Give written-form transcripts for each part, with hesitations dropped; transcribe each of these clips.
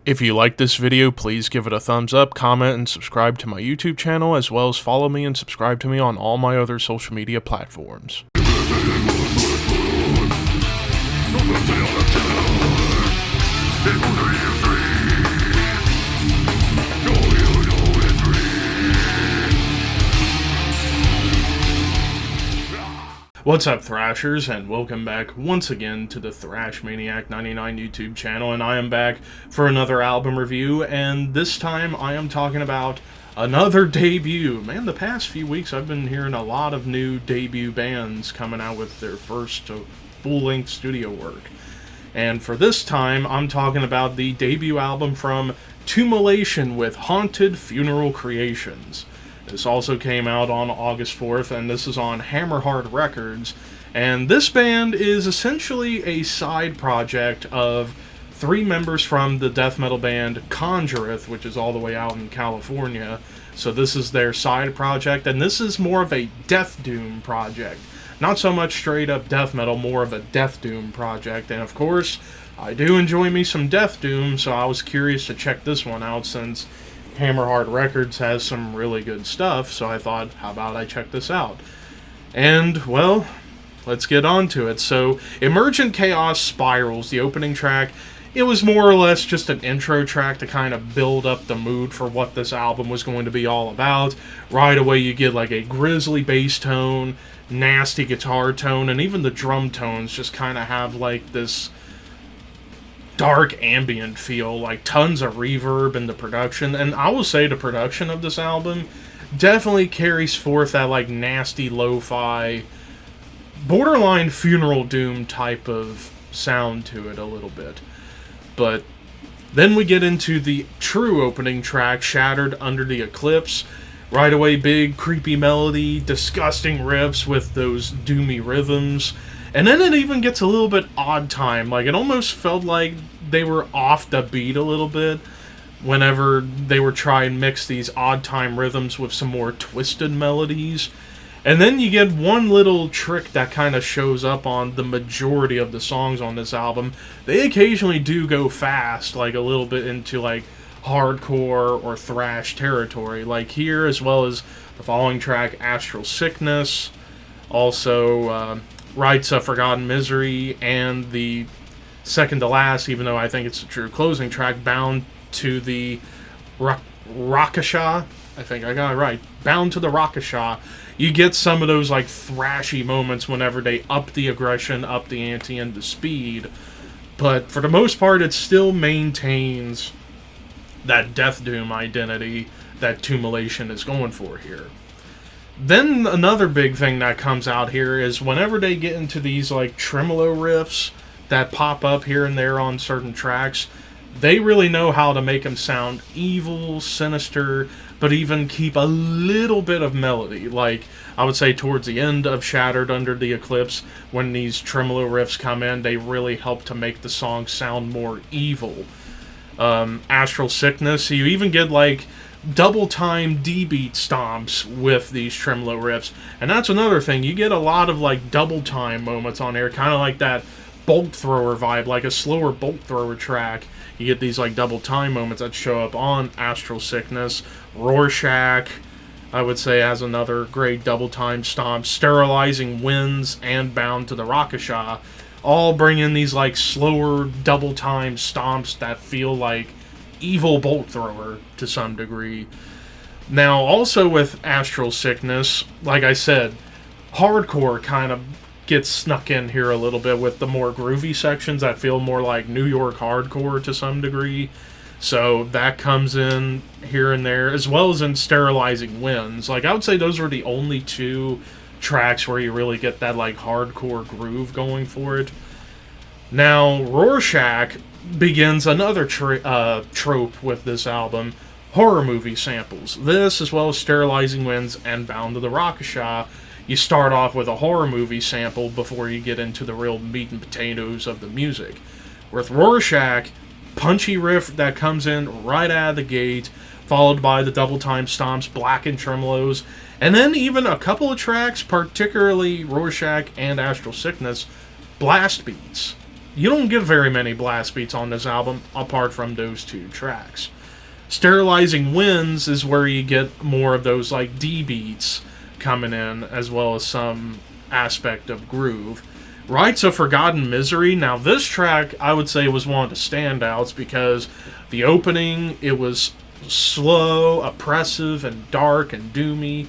If you like this video, please give it a thumbs up, comment, and subscribe to my YouTube channel, as well as follow me and subscribe to me on all my other social media platforms. What's up, Thrashers, and welcome back once again to the Thrash Maniac 99 YouTube channel, and I am back for another album review, and this time I am talking about another debut. Man, the past few weeks I've been hearing a lot of new debut bands coming out with their first full-length studio work. And for this time, I'm talking about the debut album from Tumulation with Haunted Funeral Creations. This also came out on August 4th, and this is on Hammerheart Records. And this band is essentially a side project of three members from the death metal band Conjureth, which is all the way out in California. So this is their side project, and this is more of a death doom project. Not so much straight up death metal, more of a death doom project. And of course, I do enjoy me some death doom, so I was curious to check this one out since Hammerheart Records has some really good stuff, so I thought, how about I check this out? And, well, let's get on to it. So, Emergent Chaos Spirals, the opening track, it was more or less just an intro track to kind of build up the mood for what this album was going to be all about. Right away you get like a grisly bass tone, nasty guitar tone, and even the drum tones just kind of have like this dark ambient feel, like tons of reverb in the production. And I will say the production of this album definitely carries forth that like nasty lo-fi, borderline funeral doom type of sound to it a little bit. But then we get into the true opening track, Shattered Under the Eclipse. Right away, big creepy melody, disgusting riffs with those doomy rhythms. And then it even gets a little bit odd time. Like, it almost felt like they were off the beat a little bit whenever they were trying to mix these odd time rhythms with some more twisted melodies. And then you get one little trick that kind of shows up on the majority of the songs on this album. They occasionally do go fast, like a little bit into like hardcore or thrash territory. Like here, as well as the following track, Astral Sickness. Also, Rites of Forgotten Misery, and the second to last, even though I think it's a true closing track, Bound to the Rakasha. I think I got it right. Bound to the Rakasha. You get some of those like thrashy moments whenever they up the aggression, up the ante, and the speed. But for the most part, it still maintains that Death Doom identity that Tumulation is going for here. Then another big thing that comes out here is whenever they get into these like tremolo riffs that pop up here and there on certain tracks, they really know how to make them sound evil, sinister, but even keep a little bit of melody. Like, I would say towards the end of Shattered Under the Eclipse, when these tremolo riffs come in, they really help to make the song sound more evil. Astral Sickness, you even get like double time D-beat stomps with these tremolo riffs. And that's another thing, you get a lot of like double time moments on here, kind of like that bolt thrower vibe, like a slower bolt thrower track. You get these like double time moments that show up on Astral Sickness. Rorschach, I would say, has another great double time stomp. Sterilizing Winds and Bound to the Rakasha all bring in these like slower double time stomps that feel like evil bolt thrower to some degree. Now, also with Astral Sickness, like I said, hardcore kind of gets snuck in here a little bit with the more groovy sections that feel more like New York hardcore to some degree. So that comes in here and there, as well as in Sterilizing Winds. Like, I would say those were the only two tracks where you really get that like hardcore groove going for it. Now, Rorschach begins another trope with this album, horror movie samples. This, as well as Sterilizing Winds and Bound to the Rakasha, you start off with a horror movie sample before you get into the real meat and potatoes of the music. With Rorschach, punchy riff that comes in right out of the gate, followed by the double time stomps, blackened tremolos, and then even a couple of tracks, particularly Rorschach and Astral Sickness, blast beats. you don't get very many blast beats on this album apart from those 2 tracks. Sterilizing Winds is where you get more of those like D beats coming in, as well as some aspect of groove. Rites of Forgotten Misery, now this track I would say was one of the standouts because the opening, it was slow, oppressive, and dark and doomy,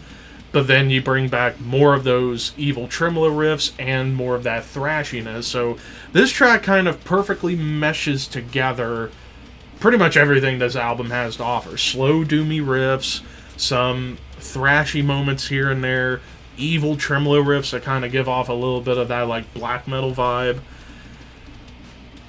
but then you bring back more of those evil tremolo riffs and more of that thrashiness. So this track kind of perfectly meshes together pretty much everything this album has to offer. Slow, doomy riffs, some thrashy moments here and there, evil tremolo riffs that kind of give off a little bit of that like black metal vibe.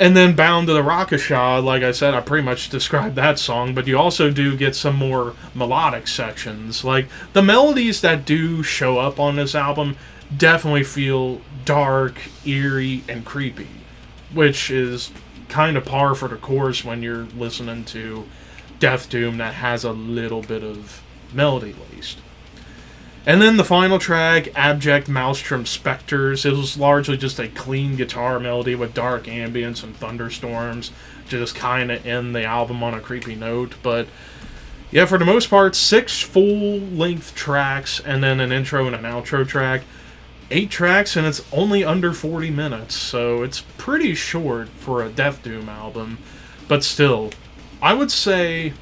And then Bound to the Rakasha, like I said, I pretty much described that song, but you also do get some more melodic sections. Like, the melodies that do show up on this album definitely feel dark, eerie, and creepy, which is kind of par for the course when you're listening to Death Doom that has a little bit of melody at least. And then the final track, Abject Maelstrom Spectres, it was largely just a clean guitar melody with dark ambience and thunderstorms, just kind of end the album on a creepy note. But yeah, for the most part, 6 full-length tracks, and then an intro and an outro track. 8 tracks, and it's only under 40 minutes, so it's pretty short for a Death Doom album. But still, I would say,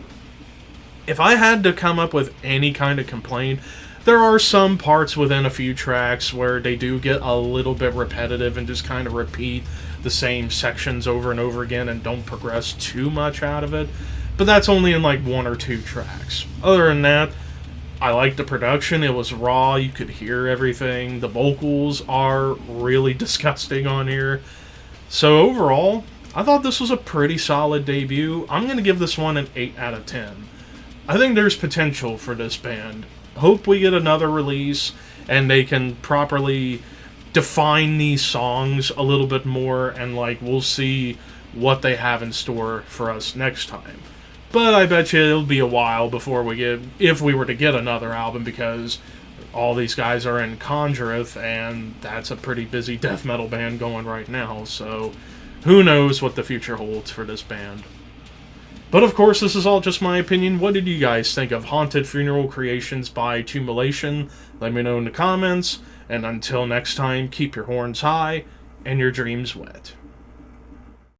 if I had to come up with any kind of complaint, there are some parts within a few tracks where they do get a little bit repetitive and just kind of repeat the same sections over and over again and don't progress too much out of it. But that's only in like 1 or 2 tracks. Other than that, I like the production. It was raw. You could hear everything. The vocals are really disgusting on here. So overall, I thought this was a pretty solid debut. I'm going to give this one an 8 out of 10. I think there's potential for this band. Hope we get another release and they can properly define these songs a little bit more, and like we'll see what they have in store for us next time. But I bet you it'll be a while before we get, if we were to get another album, because all these guys are in Conjureth, and that's a pretty busy death metal band going right now, so who knows what the future holds for this band. But of course, this is all just my opinion. What did you guys think of Haunted Funeral Creations by Tumulation? Let me know in the comments, and until next time, keep your horns high and your dreams wet.